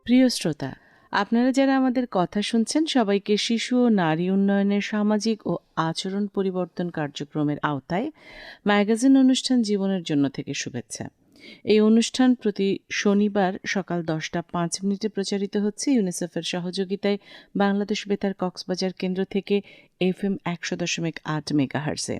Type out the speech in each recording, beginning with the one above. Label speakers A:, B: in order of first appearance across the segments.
A: প্রিয় শ্রোতা, আপনারা যারা আমাদের কথা শুনছেন সবাইকে শিশু ও নারী উন্নয়নের সামাজিক ও আচরণ পরিবর্তন কার্যক্রমের আওতায় ম্যাগাজিন অনুষ্ঠান জীবনের জন্য থেকে শুভেচ্ছা। এই অনুষ্ঠান প্রতি শনিবার সকাল 10টা 5 মিনিটে প্রচারিত হচ্ছে ইউনিসেফের সহযোগিতায় বাংলাদেশ বেতার কক্সবাজার কেন্দ্র থেকে FM 100.8 মেগাহার্জে।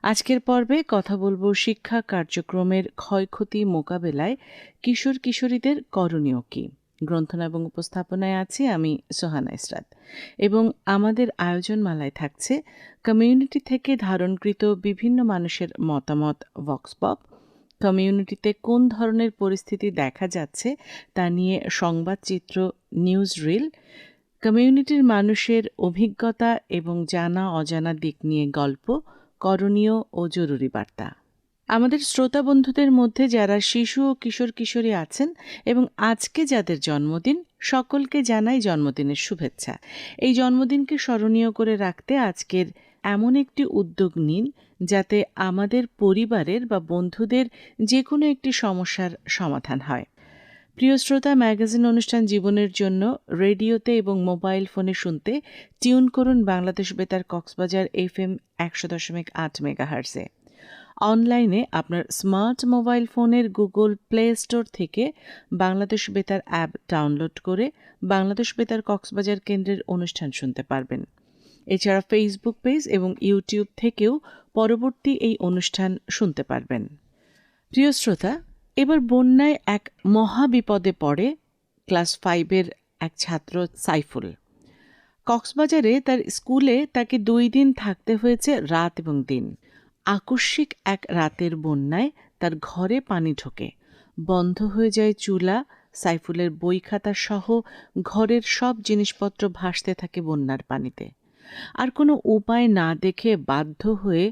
A: আজকের পর্বে কথা বলবো শিক্ষা কার্যক্রমের ক্ষয়ক্ষতি মোকাবেলায় কিশোর কিশোরীদের করণীয় কী। গ্রন্থনা এবং উপস্থাপনায় আছি আমি সোহানা ইসরাত, এবং আমাদের আয়োজনমালায় থাকছে কমিউনিটি থেকে ধারণকৃত বিভিন্ন মানুষের মতামত ভক্স পপ, কমিউনিটিতে কোন ধরনের পরিস্থিতি দেখা যাচ্ছে তা নিয়ে সংবাদচিত্র নিউজ রিল, কমিউনিটির মানুষের অভিজ্ঞতা এবং জানা অজানা দিক নিয়ে গল্প, করণীয় ও জরুরি বার্তা। আমাদের শ্রোতা বন্ধুদের মধ্যে যারা শিশু ও কিশোর কিশোরী আছেন এবং আজকে যাদের জন্মদিন, সকলকে জানাই জন্মদিনের শুভেচ্ছা। এই জন্মদিনকে স্মরণীয় করে রাখতে আজকের এমন একটি উদ্যোগ নিন যাতে আমাদের পরিবারের বা বন্ধুদের যে কোনো একটি সমস্যার সমাধান হয়। প্রিয় শ্রোতা, ম্যাগাজিন অনুষ্ঠান জীবনের জন্য রেডিওতে এবং মোবাইল ফোনে শুনতে টিউন করুন বাংলাদেশ বেতার কক্সবাজার FM 100.8 মেগাহার্জে। অনলাইনে আপনার স্মার্ট মোবাইল ফোনের গুগল প্লে স্টোর থেকে বাংলাদেশ বেতার অ্যাপ ডাউনলোড করে বাংলাদেশ বেতার কক্সবাজার কেন্দ্রের অনুষ্ঠান শুনতে পারবেন। এছাড়া ফেসবুক পেজ এবং ইউটিউব থেকেও পরবর্তী এই অনুষ্ঠান শুনতে পারবেন। প্রিয় শ্রোতা, এবার বন্যায় এক মহা বিপদে পড়ে ক্লাস 5-এর এক ছাত্র সাইফুল। কক্সবাজারে তার স্কুলে তাকে 2 দিন থাকতে হয়েছে, রাত এবং দিন। আকস্মিক এক রাতের বন্যায় তার ঘরে পানি ঢোকে, বন্ধ হয়ে যায় চুলা, সাইফুলের বই খাতা সহ ঘরের সব জিনিসপত্র ভাসতে থাকে বন্যার পানিতে। আর কোনো উপায় না দেখে বাধ্য হয়ে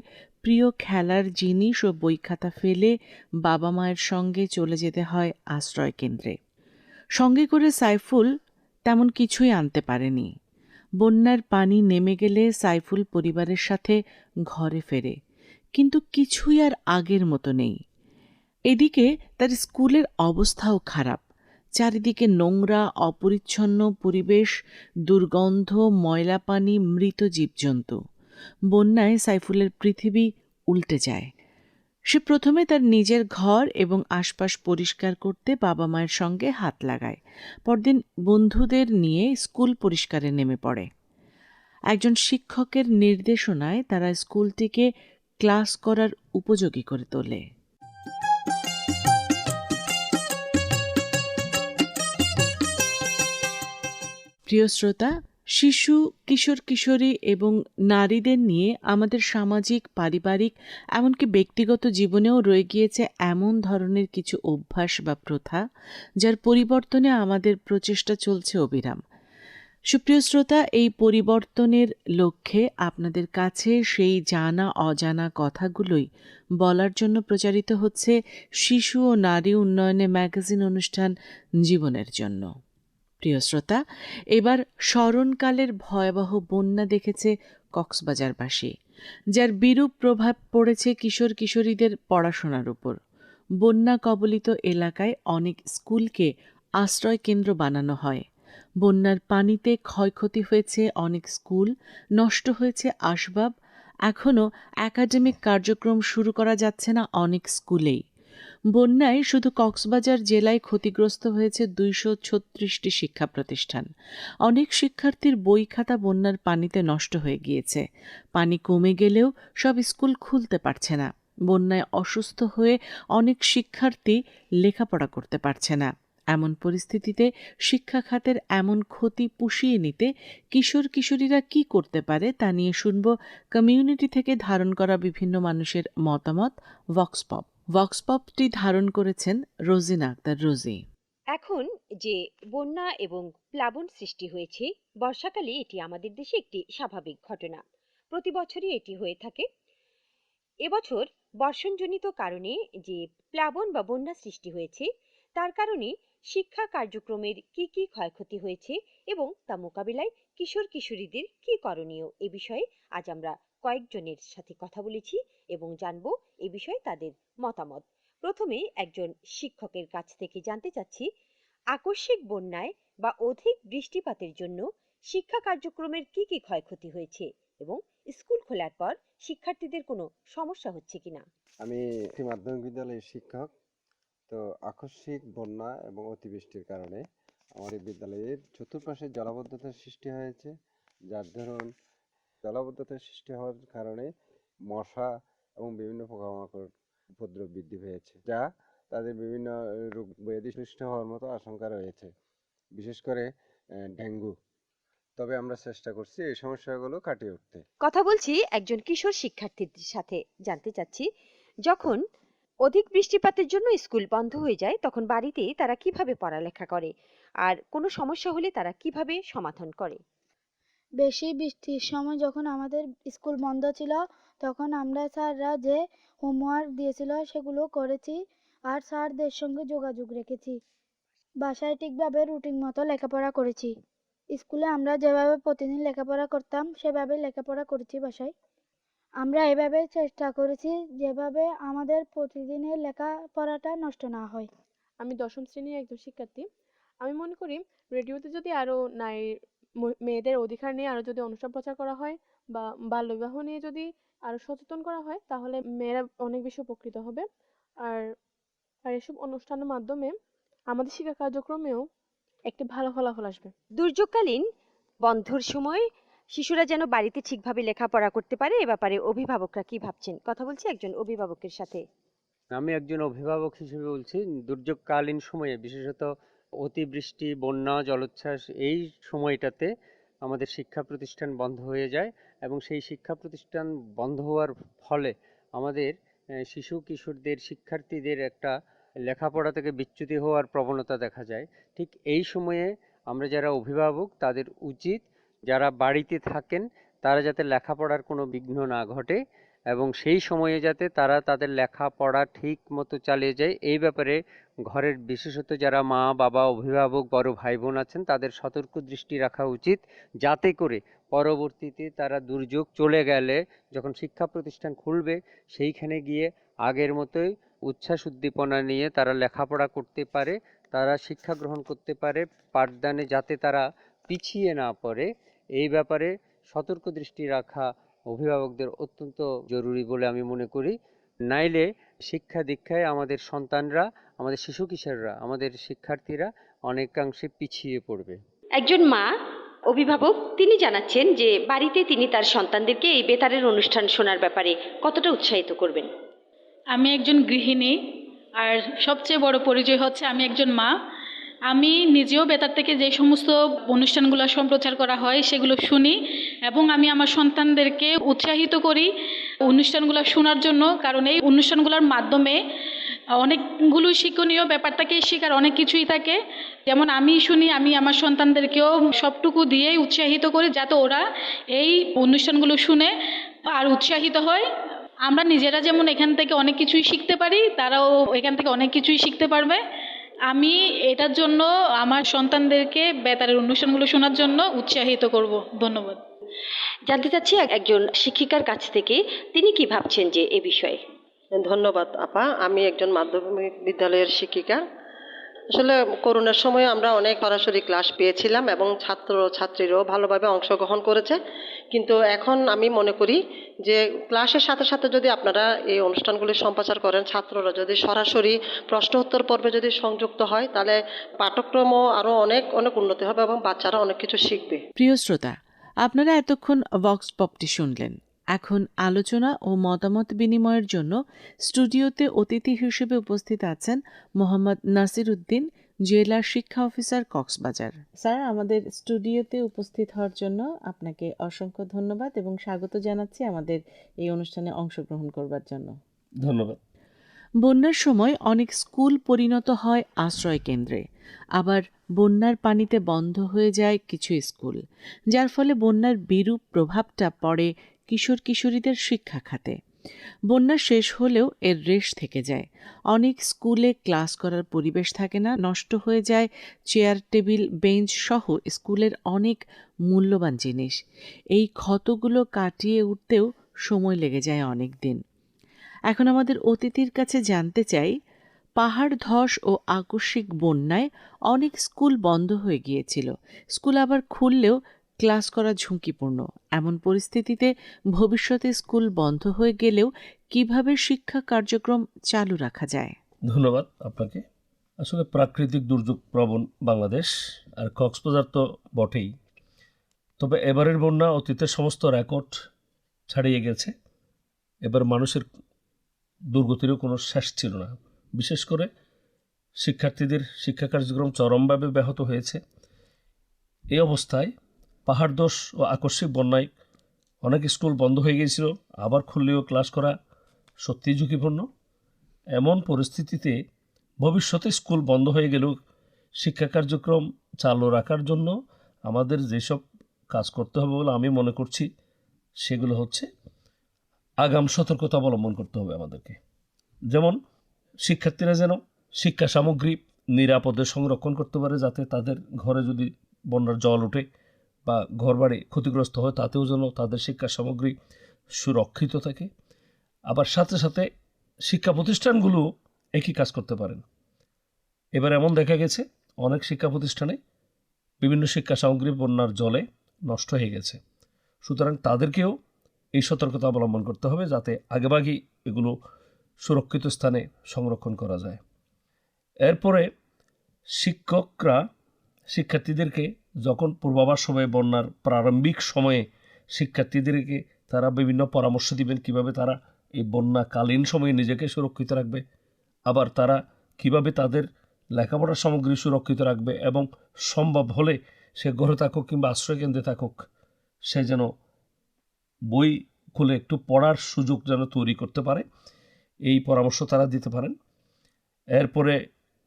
A: প্রিয় খেলার জিনিস ও বই খাতা ফেলে বাবা মায়ের সঙ্গে চলে যেতে হয় আশ্রয় কেন্দ্রে। সঙ্গে করে সাইফুল তেমন কিছুই আনতে পারেনি। বন্যার পানি নেমে গেলে সাইফুল পরিবারের সাথে ঘরে ফেরে, কিন্তু কিছুই আর আগের মতো নেই। এদিকে তার স্কুলের অবস্থাও খারাপ, চারিদিকে নোংরা অপরিচ্ছন্ন পরিবেশ, দুর্গন্ধ, ময়লা পানি, মৃত জীবজন্তু। বন্যায় সাইফুলের পৃথিবী উল্টে যায়। সে প্রথমে তার নিজের ঘর এবং আশপাশ পরিষ্কার করতে বাবা মায়ের সঙ্গে হাত লাগায়। পরদিন বন্ধুদের নিয়ে স্কুল পরিষ্কারে নেমে পড়ে। একজন শিক্ষকের নির্দেশনায় তারা স্কুলটিকে ক্লাস করার উপযোগী করে তোলে। প্রিয় শ্রোতা, শিশু, কিশোর কিশোরী এবং নারীদের নিয়ে আমাদের সামাজিক, পারিবারিক, এমনকি ব্যক্তিগত জীবনেও রয়ে গিয়েছে এমন ধরনের কিছু অভ্যাস বা প্রথা যার পরিবর্তনে আমাদের প্রচেষ্টা চলছে অবিরাম। সুপ্রিয় শ্রোতা, এই পরিবর্তনের লক্ষ্যে আপনাদের কাছে সেই জানা অজানা কথাগুলোই বলার জন্য প্রচারিত হচ্ছে শিশু ও নারী উন্নয়নে ম্যাগাজিন অনুষ্ঠান জীবনের জন্য। প্রিয় শ্রোতা, এবার স্মরণকালের ভয়াবহ বন্যা দেখেছে কক্সবাজারবাসী, যার বিরূপ প্রভাব পড়েছে কিশোর কিশোরীদের পড়াশোনার উপর। বন্যা কবলিত এলাকায় অনেক স্কুলকে আশ্রয় কেন্দ্র বানানো হয়। বন্যার পানিতে ক্ষয়ক্ষতি হয়েছে অনেক স্কুল, নষ্ট হয়েছে আসবাব। এখনও একাডেমিক কার্যক্রম শুরু করা যাচ্ছে না অনেক স্কুলেই। বন্যায় শুধু কক্সবাজার জেলায় ক্ষতিগ্রস্ত হয়েছে 236টি শিক্ষা প্রতিষ্ঠান। অনেক শিক্ষার্থীর বই খাতা বন্যার পানিতে নষ্ট হয়ে গিয়েছে। পানি কমে গেলেও সব স্কুল খুলতে পারছে না। বন্যায় অসুস্থ হয়ে অনেক শিক্ষার্থী লেখাপড়া করতে পারছে না। এমন পরিস্থিতিতে শিক্ষা খাতের এমন ক্ষতি পুষিয়ে নিতে কিশোর কিশোরীরা কি করতে পারে তা নিয়ে শুনব কমিউনিটি থেকে ধারণ করা বিভিন্ন মানুষের মতামত ভক্স পপ। ভক্স পপটি ধারণ করেছেন রোজিনা আক্তার রোজি।
B: এখন যে বন্যা এবং প্লাবন সৃষ্টি হয়েছে, বর্ষাকালে এটি আমাদের দেশে একটি স্বাভাবিক ঘটনা। প্রতি বছরই এটি হয়ে থাকে। এবছর বর্ষণজনিত কারণে যে প্লাবন বা বন্যা সৃষ্টি হয়েছে, তার কারণে শিক্ষা কার্যক্রমের কি কি ক্ষয়ক্ষতি হয়েছে এবং তা মোকাবিলায় কিশোর কিশোরীদের কি করণীয়, এ বিষয়ে আজ আমরা কয়েকজনের সাথে কথা বলেছি এবং জানবো এ বিষয়ে তাদের মতামত। প্রথমে একজন শিক্ষকের কাছ থেকে জানতে চাচ্ছি, আকস্মিক বন্যায় বা অধিক বৃষ্টিপাতের জন্য শিক্ষা কার্যক্রমের কি কি ক্ষয়ক্ষতি হয়েছে এবং স্কুল খোলার পর শিক্ষার্থীদের কোনো সমস্যা হচ্ছে কিনা?
C: আমি একটি মাধ্যমিক বিদ্যালয়ের শিক্ষক। তো আকস্মিক বন্যা এবং অতিবৃষ্টির কারণে আমাদের বিদ্যালয়ের চতুর্পাশে জলাবদ্ধতার সৃষ্টি হয়েছে। যার ধরুন জলাবদ্ধতার সৃষ্টি হওয়ার কারণে মশা এবং বিভিন্ন পোকামাকড় উপদ্রব বৃদ্ধি পেয়েছে, যা তাদের বিভিন্ন রোগ ব্যাধি সৃষ্টি হওয়ার মতো আশঙ্কা রয়েছে, বিশেষ করে ডেঙ্গু। তবে আমরা চেষ্টা করছি এই সমস্যাগুলো কাটিয়ে উঠতে।
B: কথা বলছি একজন কিশোর শিক্ষার্থীর সাথে। জানতে চাচ্ছি, যখন অধিক বৃষ্টিপাতের জন্য স্কুল বন্ধ হয়ে যায় তখন বাড়িতে তারা কিভাবে পড়ালেখা করে আর কোনো সমস্যা হলে তারা কিভাবে সমাধান করে?
D: বেশি বৃষ্টির সময় যখন আমাদের স্কুল বন্ধ ছিল, তখন আমরা স্যাররা যে হোমওয়ার্ক দিয়েছিল সেগুলো করেছি আর স্যারদের সঙ্গে যোগাযোগ রেখেছি। বাসায় ঠিকভাবে রুটিন মতো লেখাপড়া করেছি। স্কুলে আমরা যেভাবে প্রতিদিন লেখাপড়া করতাম সেভাবে লেখাপড়া করেছি বাসায়। আমরা এভাবে চেষ্টা করেছি যেভাবে আমাদের প্রতিদিনের লেখাপড়াটা নষ্ট না হয়।
E: আমি দশম শ্রেণীর একজন শিক্ষার্থী। আমি মনে করি রেডিওতে যদি আরো মেয়েদের অধিকার নিয়ে আরো যদি অনুষ্ঠান প্রচার করা হয় বা বাল্যবিবাহ নিয়ে যদি আরো সচেতন করা হয় তাহলে মেয়েরা অনেক বেশি উপকৃত হবে। আর আর এসব অনুষ্ঠানের মাধ্যমে আমাদের শিক্ষা কার্যক্রমেও একটি ভালো ফলাফল আসবে।
B: দুর্যোগকালীন বন্ধর সময় শিশুরা যেন বাড়িতে ঠিকভাবে লেখাপড়া করতে পারে এ ব্যাপারে অভিভাবকরা কি ভাবছেন? কথা বলছি একজন অভিভাবকের সাথে।
F: আমি একজন অভিভাবক হিসেবে বলছি, দুর্যোগকালীন সময়ে বিশেষত অতিবৃষ্টি, বন্যা, জলোচ্ছ্বাস এই সময়টাতে আমাদের শিক্ষা প্রতিষ্ঠান বন্ধ হয়ে যায় এবং সেই শিক্ষা প্রতিষ্ঠান বন্ধ হওয়ার ফলে আমাদের শিশু কিশোরদের শিক্ষার্থীদের একটা লেখাপড়া থেকে বিচ্যুতি হওয়ার প্রবণতা দেখা যায়। ঠিক এই সময়ে আমরা যারা অভিভাবক তাদের উচিত যারা বাড়িতে থাকেন তারা যাতে লেখাপড়ার কোনো বিঘ্ন না ঘটে এবং সেই সময়ে যাতে তারা তাদের লেখাপড়া ঠিক মতো চালিয়ে যায় এই ব্যাপারে ঘরের বিশেষত যারা মা বাবা অভিভাবক বড় ভাই বোন আছেন তাদের সতর্ক দৃষ্টি রাখা উচিত, যাতে করে পরবর্তীতে তারা দুর্যোগ চলে গেলে যখন শিক্ষা প্রতিষ্ঠান খুলবে সেইখানে গিয়ে আগের মতোই উচ্ছ্বাস উদ্দীপনা নিয়ে তারা লেখাপড়া করতে পারে, তারা শিক্ষা গ্রহণ করতে পারে, পাঠদানে যাতে তারা পিছিয়ে না পড়ে এই ব্যাপারে সতর্ক দৃষ্টি রাখা অভিভাবকদের অত্যন্ত জরুরি বলে আমি মনে করি। নাইলে শিক্ষা দীক্ষায় আমাদের সন্তানরা, আমাদের শিশু কিশোররা, আমাদের শিক্ষার্থীরা অনেকাংশে পিছিয়ে পড়বে।
B: একজন মা অভিভাবক তিনি জানাচ্ছেন যে বাড়িতে তিনি তার সন্তানদেরকে এই বেতারের অনুষ্ঠান শোনার ব্যাপারে কতটা উৎসাহিত করবেন।
G: আমি একজন গৃহিণী, আর সবচেয়ে বড় পরিচয় হচ্ছে আমি একজন মা। আমি নিজেও বেতার থেকে যে সমস্ত অনুষ্ঠানগুলো সম্প্রচার করা হয় সেগুলো শুনি এবং আমি আমার সন্তানদেরকে উৎসাহিত করি অনুষ্ঠানগুলো শোনার জন্য, কারণ এই অনুষ্ঠানগুলোর মাধ্যমে অনেকগুলো শিক্ষণীয় ব্যাপার থাকে, শেখার অনেক কিছুই থাকে। যেমন আমি শুনি, আমি আমার সন্তানদেরকেও সবটুকু দিয়েই উৎসাহিত করি যাতে ওরা এই অনুষ্ঠানগুলো শুনে আর উৎসাহিত হয়। আমরা নিজেরা যেমন এখান থেকে অনেক কিছুই শিখতে পারি, তারাও এখান থেকে অনেক কিছুই শিখতে পারবে। আমি এটার জন্য আমার সন্তানদেরকে বেতারের অনুষ্ঠানগুলো শোনার জন্য উৎসাহিত করব। ধন্যবাদ।
B: জানতে চাচ্ছি একজন শিক্ষিকার কাছ থেকে তিনি কি ভাবছেন যে এ বিষয়ে।
H: ধন্যবাদ আপা। আমি একজন মাধ্যমিক বিদ্যালয়ের শিক্ষিকা। আসলে করোনার সময় আমরা অনেক সরাসরি ক্লাস পেয়েছিলাম এবং ছাত্র ছাত্রীরাও ভালোভাবে অংশগ্রহণ করেছে, কিন্তু এখন আমি মনে করি যে ক্লাসের সাথে সাথে যদি আপনারা এই অনুষ্ঠানগুলি সম্প্রচার করেন, ছাত্ররা যদি সরাসরি প্রশ্ন উত্তর পর্বে যদি সংযুক্ত হয় তাহলে পাঠ্যক্রমও আরও অনেক অনেক উন্নতি হবে এবং বাচ্চারা অনেক কিছু শিখবে।
A: প্রিয় শ্রোতা, আপনারা এতক্ষণ ভক্স পপটি শুনলেন। এখন আলোচনা ও মতামত বিনিময়ের জন্য স্টুডিওতে অতিথি হিসেবে উপস্থিত আছেন মোহাম্মদ নাসির উদ্দিন, জেলা শিক্ষা অফিসার, কক্সবাজার। স্যার, আমাদের স্টুডিওতে উপস্থিত হওয়ার জন্য আপনাকে অসংখ্য ধন্যবাদ এবং স্বাগত জানাচ্ছি আমাদের এই অনুষ্ঠানে অংশগ্রহণ করবার জন্য।
I: ধন্যবাদ।
A: বন্যার সময় অনেক স্কুল পরিণত হয় আশ্রয় কেন্দ্রে, আবার বন্যার পানিতে বন্ধ হয়ে যায় কিছু স্কুল, যার ফলে বন্যার বিরূপ প্রভাবটা পড়ে কিশোর কিশোরীদের শিক্ষা খাতে। বন্যা শেষ হলেও এর রেশ থেকে যায়। অনেক স্কুলে ক্লাস করার পরিবেশ থাকে না, নষ্ট হয়ে যায় চেয়ার টেবিল বেঞ্চ সহ স্কুলের অনেক মূল্যবান জিনিস। এই ক্ষতগুলো কাটিয়ে উঠতেও সময় লেগে যায় অনেক দিন। এখন আমাদের অতিথির কাছে জানতে চাই, পাহাড় ধস ও আকস্মিক বন্যায় অনেক স্কুল বন্ধ হয়ে গিয়েছিল। স্কুল আবার খুললেও ক্লাস করা ঝুঁকিপূর্ণ। এমন পরিস্থিতিতে ভবিষ্যতে স্কুল বন্ধ হয়ে গেলেও কিভাবে শিক্ষা কার্যক্রম চালু রাখা যায়?
I: ধন্যবাদ আপনাকে। আসলে প্রাকৃতিক দুর্যোগ প্রবণ বাংলাদেশ, আর কক্সবাজার তো বটেই। তবে এবারের বন্যা অতীতের সমস্ত রেকর্ড ছাড়িয়ে গেছে। এবার মানুষের দুর্গতিরও কোনো শেষ ছিল না। বিশেষ করে শিক্ষার্থীদের শিক্ষা কার্যক্রম চরমভাবে ব্যাহত হয়েছে। এই অবস্থায় পাহাড় ধস ও আকস্মিক বন্যায় অনেক স্কুল বন্ধ হয়ে গিয়েছিল, আবার খুললেও ক্লাস করা সত্যিই ঝুঁকিপূর্ণ। এমন পরিস্থিতিতে ভবিষ্যতে স্কুল বন্ধ হয়ে গেলেও শিক্ষা কার্যক্রম চালু রাখার জন্য আমাদের যেসব কাজ করতে হবে বলে আমি মনে করছি, সেগুলো হচ্ছে আগাম সতর্কতা অবলম্বন করতে হবে আমাদেরকে। যেমন শিক্ষার্থীরা যেন শিক্ষা সামগ্রী নিরাপদে সংরক্ষণ করতে পারে, যাতে তাদের ঘরে যদি বন্যার জল ওঠে বা ঘরবাড়ি ক্ষতিগ্রস্ত হয়, তাতেও যেন তাদের শিক্ষা সামগ্রী সুরক্ষিত থাকে। আবার সাথে সাথে শিক্ষা প্রতিষ্ঠানগুলো একই কাজ করতে পারেন। এবার এমন দেখা গেছে অনেক শিক্ষা প্রতিষ্ঠানে বিভিন্ন শিক্ষা সামগ্রী বন্যার জলে নষ্ট হয়ে গেছে। সুতরাং তাদেরকেও এই সতর্কতা অবলম্বন করতে হবে, যাতে আগেভাগেই এগুলো সুরক্ষিত স্থানে সংরক্ষণ করা যায়। এরপরে শিক্ষকরা শিক্ষার্থীদেরকে যখন পূর্বাভাস সময়ে বন্যার প্রারম্ভিক সময়ে শিক্ষার্থীদেরকে তারা বিভিন্ন পরামর্শ দিবেন, কিভাবে তারা এই বন্যাকালীন সময়ে নিজেকে সুরক্ষিত রাখবে, আবার তারা কিভাবে তাদের লেখাপড়ার সামগ্রী সুরক্ষিত রাখবে, এবং সম্ভব হলে সে ঘরে থাকুক কিংবা আশ্রয়কেন্দ্রে থাকুক, সে যেন বই খুলে একটু পড়ার সুযোগ যেন তৈরি করতে পারে, এই পরামর্শ তারা দিতে পারেন। এরপরে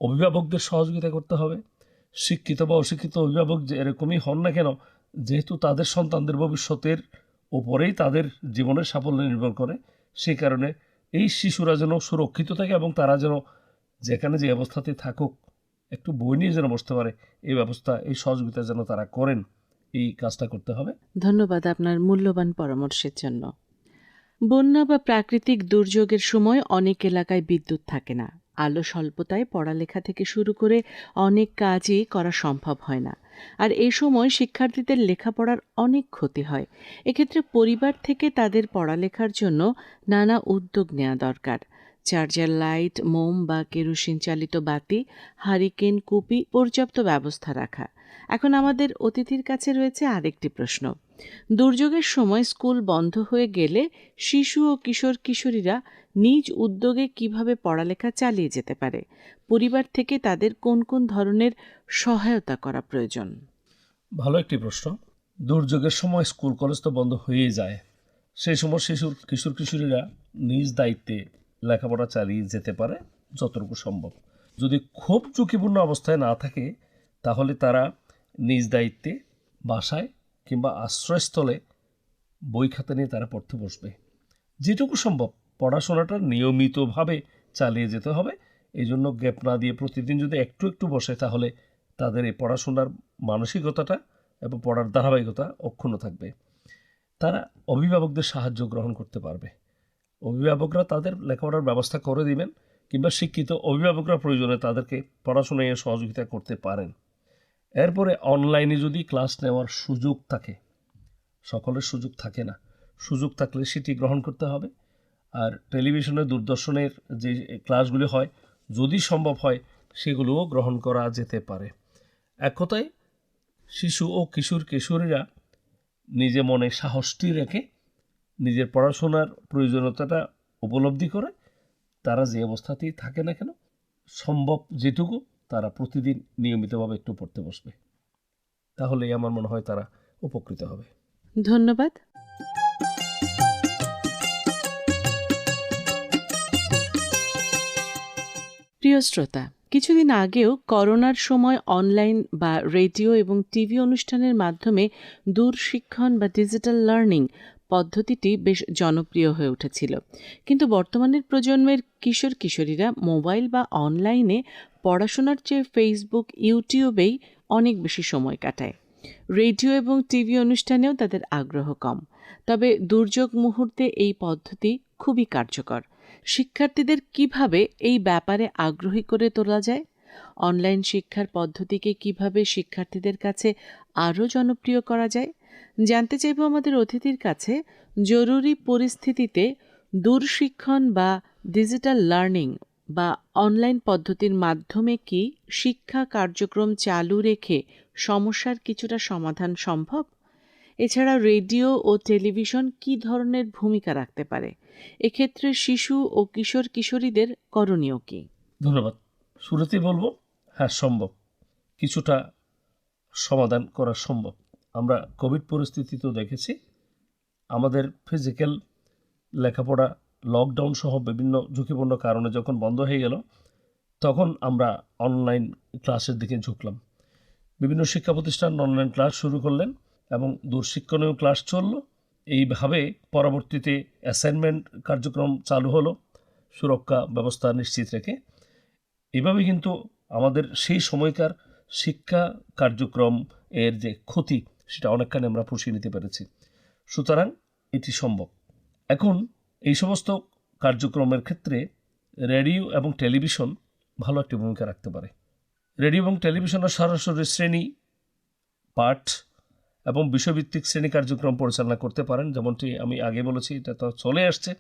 I: অভিভাবকদের সহযোগিতা করতে হবে। শিক্ষিত বা অশিক্ষিত অভিভাবক যে এরকমই হন না কেন, যেহেতু তাদের সন্তানদের ভবিষ্যতের উপরেই তাদের জীবনের সাফল্য নির্ভর করে, সেই কারণে এই শিশুরা যেন সুরক্ষিত থাকে এবং তারা যেন যেখানে যে অবস্থাতে থাকুক একটু বই নিয়ে যেন বসতে পারে, এই ব্যবস্থা, এই সহযোগিতা যেন তারা করেন, এই কাজটা করতে হবে।
A: ধন্যবাদ আপনার মূল্যবান পরামর্শের জন্য। বন্যা বা প্রাকৃতিক দুর্যোগের সময় অনেক এলাকায় বিদ্যুৎ থাকে না। আলো স্বল্পতায় পড়ালেখা থেকে শুরু করে অনেক কাজই করা সম্ভব হয় না। আর এই সময় শিক্ষার্থীদের লেখাপড়ার অনেক ক্ষতি হয়। এক্ষেত্রে পরিবার থেকে তাদের পড়ালেখার জন্য নানা উদ্যোগ নেওয়া দরকার। চার্জার লাইট, মোম বা কেরোসিন চালিত বাতি, হারিকেন, কুপি, পর্যাপ্ত ব্যবস্থা রাখা। এখন আমাদের অতিথির কাছে রয়েছে আরেকটি প্রশ্ন। দুর্যোগের সময় স্কুল বন্ধ হয়ে গেলে শিশু ও কিশোর কিশোরীরা নিজ উদ্যোগে কিভাবে পড়ালেখা চালিয়ে যেতে পারে? পরিবার থেকে তাদের কোন কোন ধরনের সহায়তা করা প্রয়োজন?
I: ভালো একটি প্রশ্ন। দুর্যোগের সময় স্কুল কলেজ তো বন্ধ হয়েই যায়। সেই সময় কিশোর কিশোরীরা নিজ দায়িত্বে লেখাপড়া চালিয়ে যেতে পারে যতটুকু সম্ভব। যদি খুব ঝুঁকিপূর্ণ অবস্থায় না থাকে, তাহলে তারা নিজ দায়িত্বে বাসায় কিংবা আশ্রয়স্থলে বই খাতা নিয়ে তারা পড়তে বসবে। যেটুকু সম্ভব পড়াশোনাটা নিয়মিতভাবে চালিয়ে যেতে হবে। এই জন্য গ্যাপ না দিয়ে প্রতিদিন যদি একটু একটু বসে, তাহলে তাদের এই পড়াশোনার মানসিকতাটা এবং পড়ার ধারাবাহিকতা অক্ষুণ্ণ থাকবে। তারা অভিভাবকদের সাহায্য গ্রহণ করতে পারবে। অভিভাবকরা তাদের লেখাপড়ার ব্যবস্থা করে দিবেন, কিংবা শিক্ষিত অভিভাবকরা প্রয়োজনে তাদেরকে পড়াশোনায় সহযোগিতা করতে পারেন। এরপরে অনলাইনে যদি ক্লাস নেওয়ার সুযোগ থাকে, সকলের সুযোগ থাকে না, সুযোগ থাকলে সেটি গ্রহণ করতে হবে। আর টেলিভিশনে, দূরদর্শনের যে ক্লাসগুলি হয়, যদি সম্ভব হয় সেগুলোও গ্রহণ করা যেতে পারে। এক কথায় শিশু ও কিশোর কিশোরীরা নিজে মনে সাহসটি রেখে নিজের পড়াশোনার প্রয়োজনীয়তাটা উপলব্ধি করে তারা যে অবস্থাতেই থাকে না কেন, সম্ভব যেটুকু তারা প্রতিদিন নিয়মিতভাবে একটু পড়তে বসবে। তাহলেই আমার মনে হয় তারা উপকৃত হবে।
A: ধন্যবাদ। প্রিয় শ্রোতা, কিছুদিন আগেও করোনার সময় অনলাইন বা রেডিও এবং টিভি অনুষ্ঠানের মাধ্যমে দূরশিক্ষণ বা ডিজিটাল লার্নিং পদ্ধতিটি বেশ জনপ্রিয় হয়ে উঠেছিল। কিন্তু বর্তমানের প্রজন্মের কিশোর কিশোরীরা মোবাইল বা অনলাইনে পড়াশোনার চেয়ে ফেসবুক, ইউটিউবেই অনেক বেশি সময় কাটায়। রেডিও এবং টিভি অনুষ্ঠানেও তাদের আগ্রহ কম। তবে দুর্যোগ মুহূর্তে এই পদ্ধতি খুবই কার্যকর। শিক্ষার্থীদের কিভাবে এই ব্যাপারে আগ্রহী করে তোলা যায়? অনলাইন শিক্ষার পদ্ধতিকে কিভাবে শিক্ষার্থীদের কাছে আরও জনপ্রিয় করা যায় জানতে চাইব আমাদের অতিথির কাছে। জরুরি পরিস্থিতিতে দূরশিক্ষণ বা ডিজিটাল লার্নিং বা অনলাইন পদ্ধতির মাধ্যমে কি শিক্ষা কার্যক্রম চালু রেখে সমস্যার কিছুটা সমাধান সম্ভব? এছাড়া রেডিও ও টেলিভিশন কি ধরনের ভূমিকা রাখতে পারে? এক্ষেত্রে শিশু ও কিশোর কিশোরীদের করণীয় কি?
I: ধন্যবাদ। শুরুতেই বলবো, হ্যাঁ, সম্ভব, কিছুটা সমাধান করা সম্ভব। আমরা কোভিড পরিস্থিতিতেও দেখেছি আমাদের ফিজিক্যাল লেখাপড়া লকডাউন সহ বিভিন্ন ঝুঁকিপূর্ণ কারণে যখন বন্ধ হয়ে গেল, তখন আমরা অনলাইন ক্লাসের দিকে ঝুঁকলাম। বিভিন্ন শিক্ষা প্রতিষ্ঠান অনলাইন ক্লাস শুরু করলেন এবং দূরশিক্ষণীয় ক্লাস চলল। এইভাবে পরবর্তীতে অ্যাসাইনমেন্ট কার্যক্রম চালু হলো সুরক্ষা ব্যবস্থা নিশ্চিত রেখে। এভাবে কিন্তু আমাদের সেই সময়কার শিক্ষা কার্যক্রম এর যে ক্ষতি সেটা অনেকখানি আমরা পুষিয়ে নিতে পেরেছি। সুতরাং এটি সম্ভব। এখন এই সমস্ত কার্যক্রমের ক্ষেত্রে রেডিও এবং টেলিভিশন ভালো একটি ভূমিকা রাখতে পারে। রেডিও এবং টেলিভিশনের সরাসরি শ্রেণী পাঠ এবং বিষয়ভিত্তিক শ্রেণী কার্যক্রম পরিচালনা করতে পারেন। যেমনটি আমি আগে বলেছি, এটা তো চলে আসছে।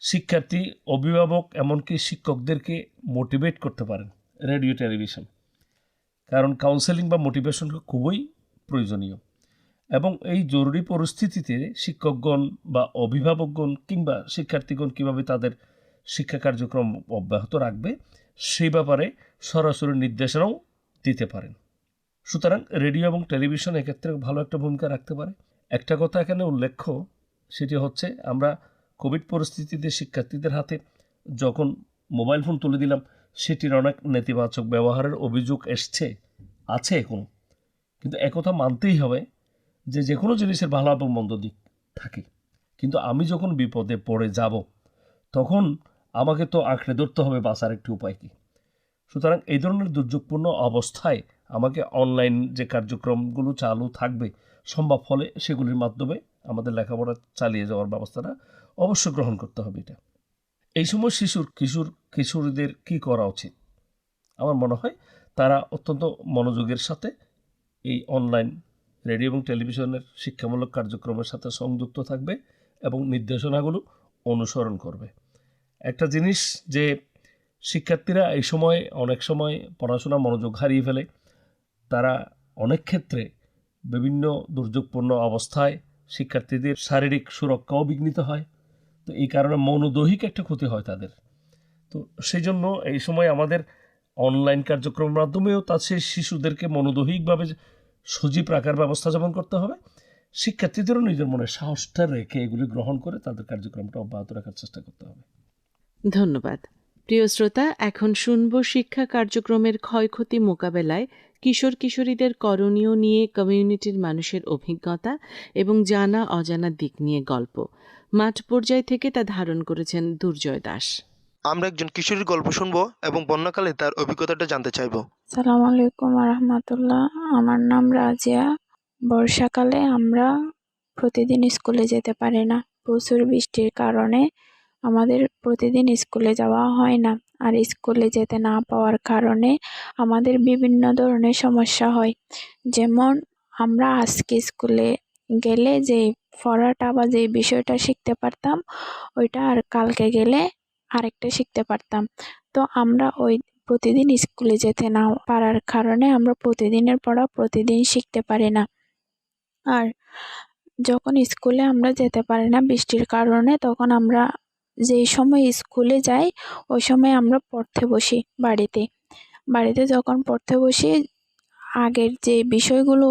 I: শিক্ষার্থী, অভিভাবক, এমনকি শিক্ষকদেরকে মোটিভেট করতে পারেন রেডিও টেলিভিশন, কারণ কাউন্সেলিং বা মোটিভেশন খুবই প্রয়োজনীয়। এবং এই জরুরি পরিস্থিতিতে শিক্ষকগণ বা অভিভাবকগণ কিংবা শিক্ষার্থীগণ কীভাবে তাদের শিক্ষা কার্যক্রম অব্যাহত রাখবে সেই ব্যাপারে সরাসরি নির্দেশনাও দিতে পারেন। সুতরাং রেডিও এবং টেলিভিশন এক্ষেত্রে ভালো একটা ভূমিকা রাখতে পারে। একটা কথা এখানে উল্লেখ্য, সেটি হচ্ছে আমরা কোভিড পরিস্থিতিতে শিক্ষার্থীদের হাতে যখন মোবাইল ফোন তুলে দিলাম, সেটির অনেক নেতিবাচক ব্যবহারের অভিযোগ আছে এখনও। কিন্তু একথা মানতেই হবে যে কোনো জিনিসের ভালো এবং মন্দ দিক থাকে। কিন্তু আমি যখন বিপদে পড়ে যাব, তখন আমাকে তো আঁকড়ে ধরতে হবে, বাঁচার একটি উপায় কী। সুতরাং এই ধরনের দুর্যোগপূর্ণ অবস্থায় আমাকে অনলাইন যে কার্যক্রমগুলো চালু থাকবে সম্ভব হলে সেগুলির মাধ্যমে আমাদের লেখাপড়া চালিয়ে যাওয়ার ব্যবস্থাটা অবশ্যই গ্রহণ করতে হবে। এটা এই সময় কিশোরীদের কি করা উচিত? আমার মনে হয় তারা অত্যন্ত মনোযোগের সাথে এই অনলাইন রেডিও এবং টেলিভিশনের শিক্ষামূলক কার্যক্রমের সাথে সংযুক্ত থাকবে এবং নির্দেশনাগুলো অনুসরণ করবে। একটা জিনিস যে শিক্ষার্থীরা এই সময় অনেক সময় পড়াশোনা মনোযোগ হারিয়ে ফেলে, তারা অনেক ক্ষেত্রে বিভিন্ন দুর্যোগপূর্ণ অবস্থায় শিক্ষার্থীদের শারীরিক সুরক্ষাও বিঘ্নিত হয়। তো এই কারণে মনোদৈহিক একটা ক্ষতি হয় তাদের। তো সেই জন্য এই সময় আমাদের অনলাইন কার্যক্রমের মাধ্যমেও সেই শিশুদেরকে মনোদৈহিকভাবে সজীব রাখার ব্যবস্থা যেমন করতে হবে, শিক্ষার্থীদেরও নিজের মনে সাহসটা রেখে এগুলি গ্রহণ করে তাদের কার্যক্রমটা অব্যাহত রাখার চেষ্টা করতে হবে।
A: ধন্যবাদ। প্রিয় শ্রোতা, এখন শুনব শিক্ষা কার্যক্রমের ক্ষয়ক্ষতি মোকাবেলায় কিশোর কিশোরীদের করণীয় নিয়ে কমিউনিটির মানুষের অভিজ্ঞতা এবং জানা অজানা দিক নিয়ে গল্প। মাঠ পর্যায় থেকে তা ধারণ করেছেন দুর্জয় দাস।
J: আমরা একজন কিশোরীর গল্প শুনবো এবং বন্যাকালে তার অভিজ্ঞতাটা জানতে চাইবো।
K: আসসালামু আলাইকুম রহমতুল্লাহ। আমার নাম রাজিয়া। বর্ষাকালে আমরা প্রতিদিন স্কুলে যেতে পারি না। প্রচুর বৃষ্টির কারণে আমাদের প্রতিদিন স্কুলে যাওয়া হয় না। আর স্কুলে যেতে না পাওয়ার কারণে আমাদের বিভিন্ন ধরনের সমস্যা হয়। যেমন আমরা আজকে স্কুলে গেলে যে পড়াটা বা যে বিষয়টা শিখতে পারতাম, ওইটা আর কালকে গেলে আরেকটা শিখতে পারতাম। তো আমরা ওই প্রতিদিন স্কুলে যেতে না পারার কারণে আমরা প্রতিদিনের পড়া প্রতিদিন শিখতে পারি না। আর যখন স্কুলে আমরা যেতে পারি না বৃষ্টির কারণে, তখন আমরা যেই সময় স্কুলে যাই ওই সময় আমরা পড়তে বসি বাড়িতে যখন পড়তে বসি, আগের যে বিষয়গুলো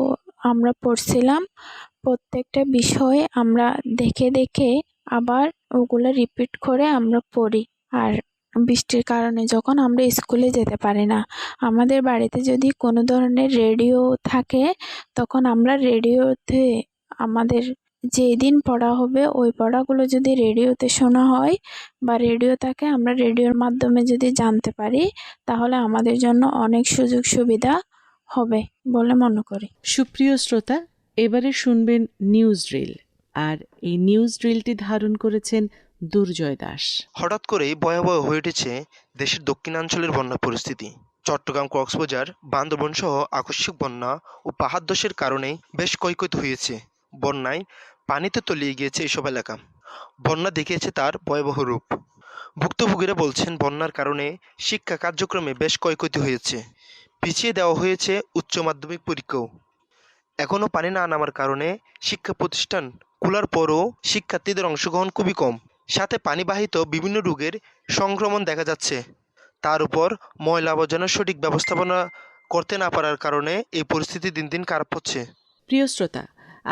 K: আমরা পড়ছিলাম প্রত্যেকটা বিষয় আমরা দেখে আবার ওগুলো রিপিট করে আমরা পড়ি। আর বৃষ্টির কারণে যখন আমরা স্কুলে যেতে পারি না, আমাদের বাড়িতে যদি কোনো ধরনের রেডিও থাকে, তখন আমরা রেডিওতে আমাদের যেদিন পড়া হবে ওই পড়াগুলো যদি রেডিওতে শোনা হয় বা রেডিও থাকে, আমরা রেডিওর মাধ্যমে যদি জানতে পারি, তাহলে আমাদের জন্য অনেক সুযোগ সুবিধা হবে বলে মনে করি।
A: সুপ্রিয় শ্রোতা, এবারে শুনবেন নিউজ রিল। আর এই নিউজ রিলটি ধারণ করেছেন দুর্জয় দাস।
J: হঠাৎ করেই ভয়াবহ হয়ে উঠেছে দেশের দক্ষিণাঞ্চলের বন্যা পরিস্থিতি। চট্টগ্রাম, কক্সবাজার, বান্দরবন সহ আকস্মিক বন্যা ও পাহাড় ধসের কারণে বেশ ক্ষয়ক্ষতি হয়েছে। বন্যায় পানিতে তলিয়ে গিয়েছে এসব এলাকা। বন্যা দেখিয়েছে তার ভয়াবহ রূপ। ভুক্তভোগীরা বলছেন, বন্যার কারণে শিক্ষা কার্যক্রমে বেশ ক্ষয়ক্ষতি হয়েছে। পিছিয়ে দেওয়া হয়েছে উচ্চ মাধ্যমিক পরীক্ষাও। এখনও পানি না নামার কারণে শিক্ষা প্রতিষ্ঠান খোলার পরও শিক্ষার্থীদের অংশগ্রহণ খুবই কম। সাথে পানিবাহিত বিভিন্ন রোগের সংক্রমণ দেখা যাচ্ছে। তার উপর ময়লা আবর্জনার সঠিক ব্যবস্থাপনা করতে না পারার কারণে এই পরিস্থিতি দিন দিন খারাপ হচ্ছে।
A: প্রিয় শ্রোতা,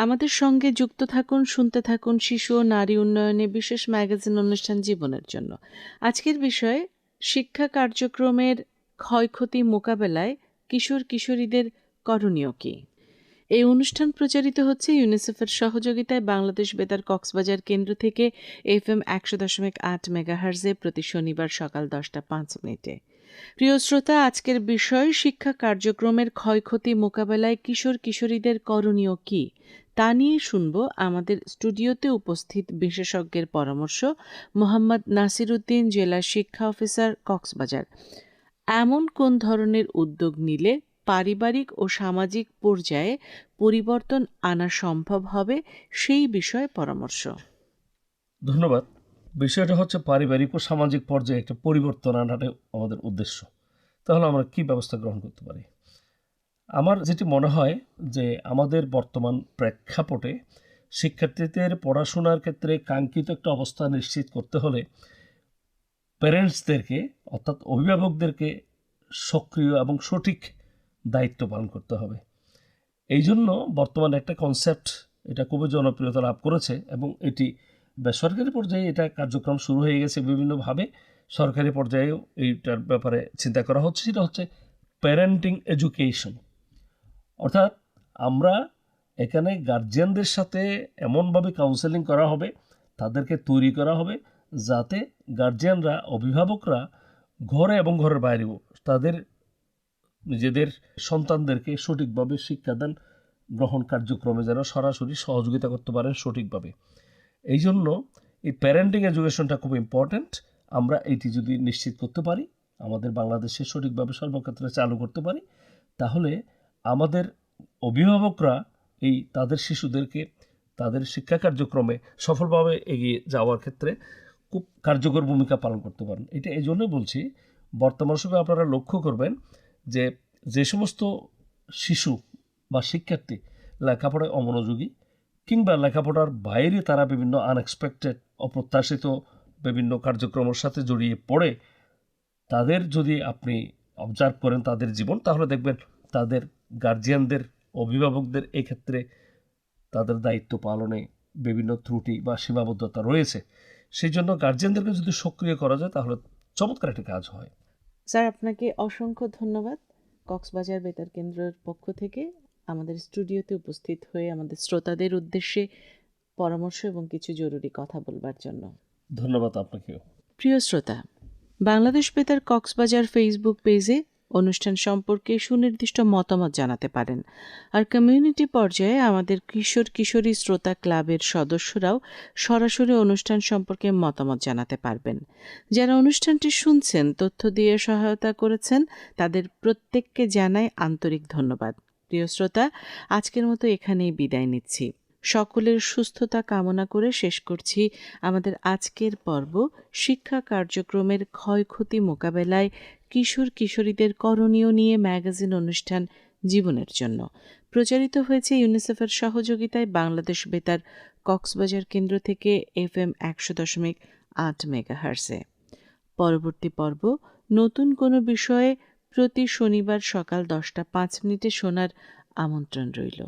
A: আমাদের সঙ্গে যুক্ত থাকুন, শুনতে থাকুন শিশু ও নারী উন্নয়নে বিশেষ ম্যাগাজিন অনুষ্ঠান জীবনের জন্য। আজকের বিষয় শিক্ষা কার্যক্রমের ক্ষয়ক্ষতি মোকাবেলায় কিশোর কিশোরীদের করণীয় কি। এই অনুষ্ঠান প্রচারিত হচ্ছে ইউনিসেফের সহযোগিতায় বাংলাদেশ বেতার কক্সবাজার কেন্দ্র থেকে FM 100.8 মেগাহার্জে প্রতি শনিবার সকাল 10:05। প্রিয় শ্রোতা, আজকের বিষয় শিক্ষা কার্যক্রমের ক্ষয়ক্ষতি মোকাবেলায় কিশোর কিশোরীদের করণীয় কি, তা নিয়ে শুনব আমাদের স্টুডিওতে উপস্থিত বিশেষজ্ঞের পরামর্শ। মোহাম্মদ নাসির উদ্দিন, জেলা শিক্ষা অফিসার, কক্সবাজার। এমন কোন ধরনের উদ্যোগ নিলে পারিবারিক ও সামাজিক পর্যায়ে পরিবর্তন আনা সম্ভব হবে, সেই বিষয়ে পরামর্শ।
I: ধন্যবাদ। বিষয়টা হচ্ছে পারিবারিক ও সামাজিক পর্যায়ে একটা পরিবর্তন আনাটাই আমাদের উদ্দেশ্য। তাহলে আমরা কি ব্যবস্থা গ্রহণ করতে পারি? আমার যেটি মনে হয় যে আমাদের বর্তমান প্রেক্ষাপটে শিক্ষার্থীদের পড়াশোনার ক্ষেত্রে কাঙ্ক্ষিত একটা অবস্থা নিশ্চিত করতে হলে প্যারেন্টসদেরকে, অর্থাৎ অভিভাবকদেরকে সক্রিয় এবং সঠিক দায়িত্ব পালন করতে হবে। এই জন্য বর্তমানে একটা কনসেপ্ট, এটা খুবই জনপ্রিয়তা লাভ করেছে এবং এটি বেসরকারি পর্যায়ে এটা কার্যক্রম শুরু হয়ে গেছে বিভিন্নভাবে। সরকারি পর্যায়েও এইটার ব্যাপারে চিন্তা করা হচ্ছে। সেটা হচ্ছে প্যারেন্টিং এডুকেশন। অর্থাৎ আমরা এখানে গার্জিয়ানদের সাথে এমনভাবে কাউন্সেলিং করা হবে, তাদেরকে তৈরি করা হবে যাতে গার্জিয়ানরা, অভিভাবকরা ঘরে এবং ঘরের বাইরেও তাদের নিজেদের সন্তানদেরকে সঠিকভাবে শিক্ষাদান গ্রহণ কার্যক্রমে যেন সরাসরি সহযোগিতা করতে পারেন সঠিকভাবে। এই জন্য এই প্যারেন্টিং এডুকেশনটা খুব ইম্পর্ট্যান্ট। আমরা এইটি যদি নিশ্চিত করতে পারি, আমাদের বাংলাদেশে সঠিকভাবে সর্বক্ষেত্রে চালু করতে পারি, তাহলে আমাদের অভিভাবকরা এই তাদের শিশুদেরকে তাদের শিক্ষা কার্যক্রমে সফলভাবে এগিয়ে যাওয়ার ক্ষেত্রে খুব কার্যকর ভূমিকা পালন করতে পারেন। এটা এই জন্যই বলছি, বর্তমান সময়ে আপনারা লক্ষ্য করবেন যে সমস্ত শিশু বা শিক্ষার্থী লেখাপড়ায় অমনোযোগী কিংবা লেখাপড়ার বাইরে তারা বিভিন্ন আনএক্সপেক্টেড, অপ্রত্যাশিত বিভিন্ন কার্যক্রমের সাথে জড়িয়ে পড়ে, তাদের যদি আপনি অবজার্ভ করেন তাদের জীবন, তাহলে দেখবেন তাদের গার্জিয়ানদের, অভিভাবকদের এক্ষেত্রে তাদের দায়িত্ব পালনে বিভিন্ন ত্রুটি বা সীমাবদ্ধতা রয়েছে। সেই জন্য গার্জিয়ানদেরকে যদি সক্রিয় করা যায় তাহলে চমৎকার একটা কাজ হয়।
A: স্যার, আপনাকে অসংখ্য ধন্যবাদ কক্সবাজার বেতার কেন্দ্রের পক্ষ থেকে আমাদের স্টুডিওতে উপস্থিত হয়ে আমাদের শ্রোতাদের উদ্দেশ্যে পরামর্শ এবং কিছু জরুরি কথা বলবার জন্য।
I: ধন্যবাদ আপনাকেও।
A: প্রিয় শ্রোতা, বাংলাদেশ বেতার কক্সবাজার ফেসবুক পেজে অনুষ্ঠান সম্পর্কে সুনির্দিষ্ট মতামত জানাতে পারেন। আর কমিউনিটি পর্যায়ে আমাদের কিশোর কিশোরী শ্রোতা ক্লাবের সদস্যরাও সরাসরি অনুষ্ঠান সম্পর্কে মতামত জানাতে পারবেন। যারা অনুষ্ঠানটি শুনছেন, তথ্য দিয়ে সহায়তা করেছেন, তাদের প্রত্যেককে জানাই আন্তরিক ধন্যবাদ। প্রিয় শ্রোতা, আজকের মতো এখানেই বিদায় নিচ্ছি। সকলের সুস্থতা কামনা করে শেষ করছি আমাদের আজকের পর্ব, শিক্ষা কার্যক্রমের ক্ষয়ক্ষতি মোকাবেলায় কিশোর কিশোরীদের করণীয় নিয়ে ম্যাগাজিন অনুষ্ঠান জীবনের জন্য। প্রচারিত হয়েছে ইউনিসেফের সহযোগিতায় বাংলাদেশ বেতার কক্সবাজার কেন্দ্র থেকে FM 100.8 মেগাহার্জে। পরবর্তী পর্ব নতুন কোনো বিষয়ে প্রতি শনিবার সকাল 10:05 শোনার আমন্ত্রণ রইল।